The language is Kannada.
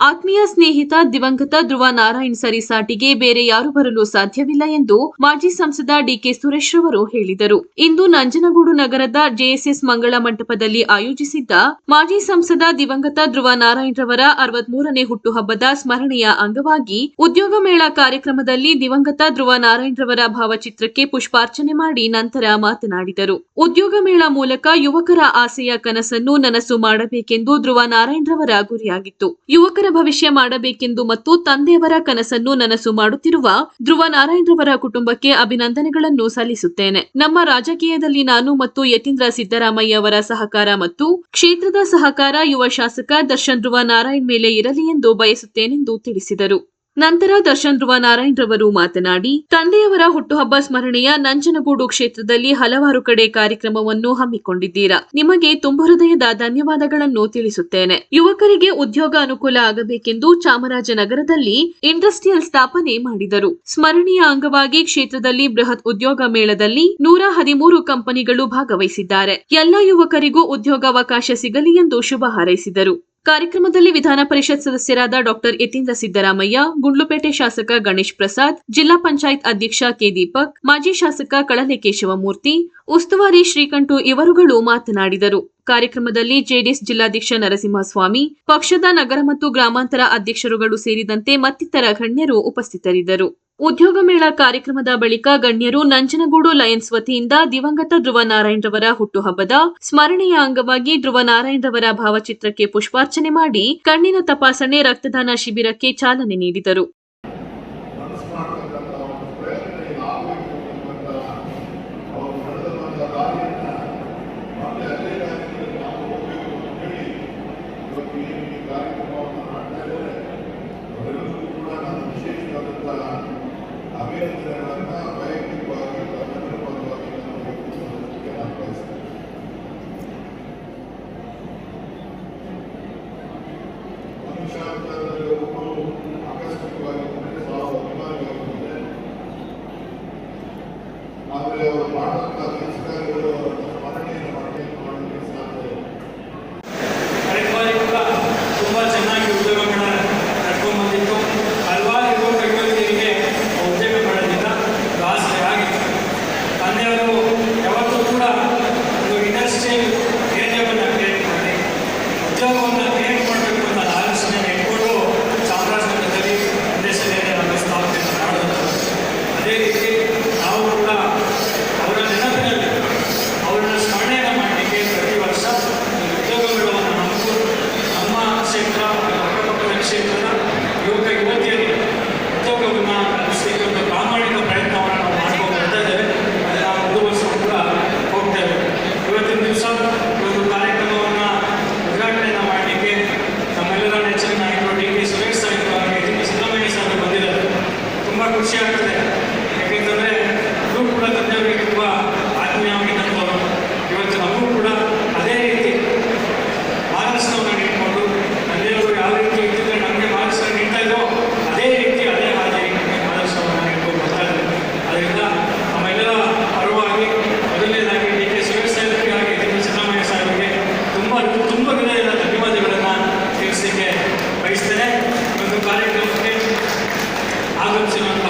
ಆತ್ಮೀಯ ಸ್ನೇಹಿತ ದಿವಂಗತ ಧ್ರುವ ನಾರಾಯಣ್ ಸರಿಸಾಟಿಗೆ ಬೇರೆ ಯಾರು ಬರಲು ಸಾಧ್ಯವಿಲ್ಲ ಎಂದು ಮಾಜಿ ಸಂಸದ ಡಿಕೆ ಸುರೇಶ್ ರವರು ಹೇಳಿದರು. ಇಂದು ನಂಜನಗೂಡು ನಗರದ ಜೆಎಸ್ಎಸ್ ಮಂಗಳ ಮಂಟಪದಲ್ಲಿ ಆಯೋಜಿಸಿದ್ದ ಮಾಜಿ ಸಂಸದ ದಿವಂಗತ ಧ್ರುವ ನಾರಾಯಣ್ ರವರ 63ನೇ ಹುಟ್ಟುಹಬ್ಬದ ಸ್ಮರಣೆಯ ಅಂಗವಾಗಿ ಉದ್ಯೋಗ ಮೇಳ ಕಾರ್ಯಕ್ರಮದಲ್ಲಿ ದಿವಂಗತ ಧ್ರುವ ನಾರಾಯಣ್ ರವರ ಭಾವಚಿತ್ರಕ್ಕೆ ಪುಷ್ಪಾರ್ಚನೆ ಮಾಡಿ ನಂತರ ಮಾತನಾಡಿದರು. ಉದ್ಯೋಗ ಮೇಳ ಮೂಲಕ ಯುವಕರ ಆಸೆಯ ಕನಸನ್ನು ನನಸು ಮಾಡಬೇಕೆಂದು ಧ್ರುವ ನಾರಾಯಣ್ ರವರ ಗುರಿಯಾಗಿತ್ತು. ಯುವಕರ ಭವಿಷ್ಯ ಮಾಡಬೇಕೆಂದು ಮತ್ತು ತಂದೆಯವರ ಕನಸನ್ನು ನನಸು ಮಾಡುತ್ತಿರುವ ಧ್ರುವ ನಾರಾಯಣ್ ರವರ ಕುಟುಂಬಕ್ಕೆ ಅಭಿನಂದನೆಗಳನ್ನು ಸಲ್ಲಿಸುತ್ತೇನೆ. ನಮ್ಮ ರಾಜಕೀಯದಲ್ಲಿ ನಾನು ಮತ್ತು ಯತೀಂದ್ರ ಸಿದ್ದರಾಮಯ್ಯ ಅವರ ಸಹಕಾರ ಮತ್ತು ಕ್ಷೇತ್ರದ ಸಹಕಾರ ಯುವ ಶಾಸಕ ದರ್ಶನ್ ಧ್ರುವ ನಾರಾಯಣ್ ಮೇಲೆ ಇರಲಿ ಎಂದು ಬಯಸುತ್ತೇನೆಂದು ತಿಳಿಸಿದರು. ನಂತರ ದರ್ಶನ್ ಧ್ರುವ ನಾರಾಯಣ್ ರವರು ಮಾತನಾಡಿ, ತಂದೆಯವರ ಹುಟ್ಟುಹಬ್ಬ ಸ್ಮರಣೆಯ ನಂಜನಗೂಡು ಕ್ಷೇತ್ರದಲ್ಲಿ ಹಲವಾರು ಕಡೆ ಕಾರ್ಯಕ್ರಮವನ್ನು ಹಮ್ಮಿಕೊಂಡಿದ್ದೀರಾ. ನಿಮಗೆ ತುಂಬು ಹೃದಯದ ಧನ್ಯವಾದಗಳನ್ನು ತಿಳಿಸುತ್ತೇನೆ. ಯುವಕರಿಗೆ ಉದ್ಯೋಗ ಅನುಕೂಲ ಆಗಬೇಕೆಂದು ಚಾಮರಾಜನಗರದಲ್ಲಿ ಇಂಡಸ್ಟ್ರಿಯಲ್ ಸ್ಥಾಪನೆ ಮಾಡಿದರು. ಸ್ಮರಣೆಯ ಅಂಗವಾಗಿ ಕ್ಷೇತ್ರದಲ್ಲಿ ಬೃಹತ್ ಉದ್ಯೋಗ ಮೇಳದಲ್ಲಿ 113 ಕಂಪನಿಗಳು ಭಾಗವಹಿಸಿದ್ದಾರೆ. ಎಲ್ಲಾ ಯುವಕರಿಗೂ ಉದ್ಯೋಗಾವಕಾಶ ಸಿಗಲಿ ಎಂದು ಶುಭ ಹಾರೈಸಿದರು. ಕಾರ್ಯಕ್ರಮದಲ್ಲಿ ವಿಧಾನ ಪರಿಷತ್ ಸದಸ್ಯರಾದ ಡಾ ಯತೀಂದ್ರ ಸಿದ್ದರಾಮಯ್ಯ, ಗುಂಡ್ಲುಪೇಟೆ ಶಾಸಕ ಗಣೇಶ್ ಪ್ರಸಾದ್, ಜಿಲ್ಲಾ ಪಂಚಾಯತ್ ಅಧ್ಯಕ್ಷ ಕೆ ದೀಪಕ್, ಮಾಜಿ ಶಾಸಕ ಕಳಲೆ ಕೇಶವಮೂರ್ತಿ, ಉಸ್ತುವಾರಿ ಶ್ರೀಕಂಠು ಇವರುಗಳು ಮಾತನಾಡಿದರು. ಕಾರ್ಯಕ್ರಮದಲ್ಲಿ ಜೆಡಿಎಸ್ ಜಿಲ್ಲಾಧ್ಯಕ್ಷ ನರಸಿಂಹಸ್ವಾಮಿ, ಪಕ್ಷದ ನಗರ ಮತ್ತು ಗ್ರಾಮಾಂತರ ಅಧ್ಯಕ್ಷರುಗಳು ಸೇರಿದಂತೆ ಮತ್ತಿತರ ಗಣ್ಯರು ಉಪಸ್ಥಿತರಿದ್ದರು. ಉದ್ಯೋಗ ಮೇಳ ಕಾರ್ಯಕ್ರಮದ ಬಳಿಕ ಗಣ್ಯರು ನಂಜನಗೂಡು ಲಯನ್ಸ್ ವತಿಯಿಂದ ದಿವಂಗತ ಧ್ರುವ ನಾರಾಯಣ್ ರವರ ಹುಟ್ಟುಹಬ್ಬದ ಸ್ಮರಣೆಯ ಅಂಗವಾಗಿ ಧ್ರುವ ನಾರಾಯಣ್ ರವರ ಭಾವಚಿತ್ರಕ್ಕೆ ಪುಷ್ಪಾರ್ಚನೆ ಮಾಡಿ ಕಣ್ಣಿನ ತಪಾಸಣೆ, ರಕ್ತದಾನ ಶಿಬಿರಕ್ಕೆ ಚಾಲನೆ ನೀಡಿದರು.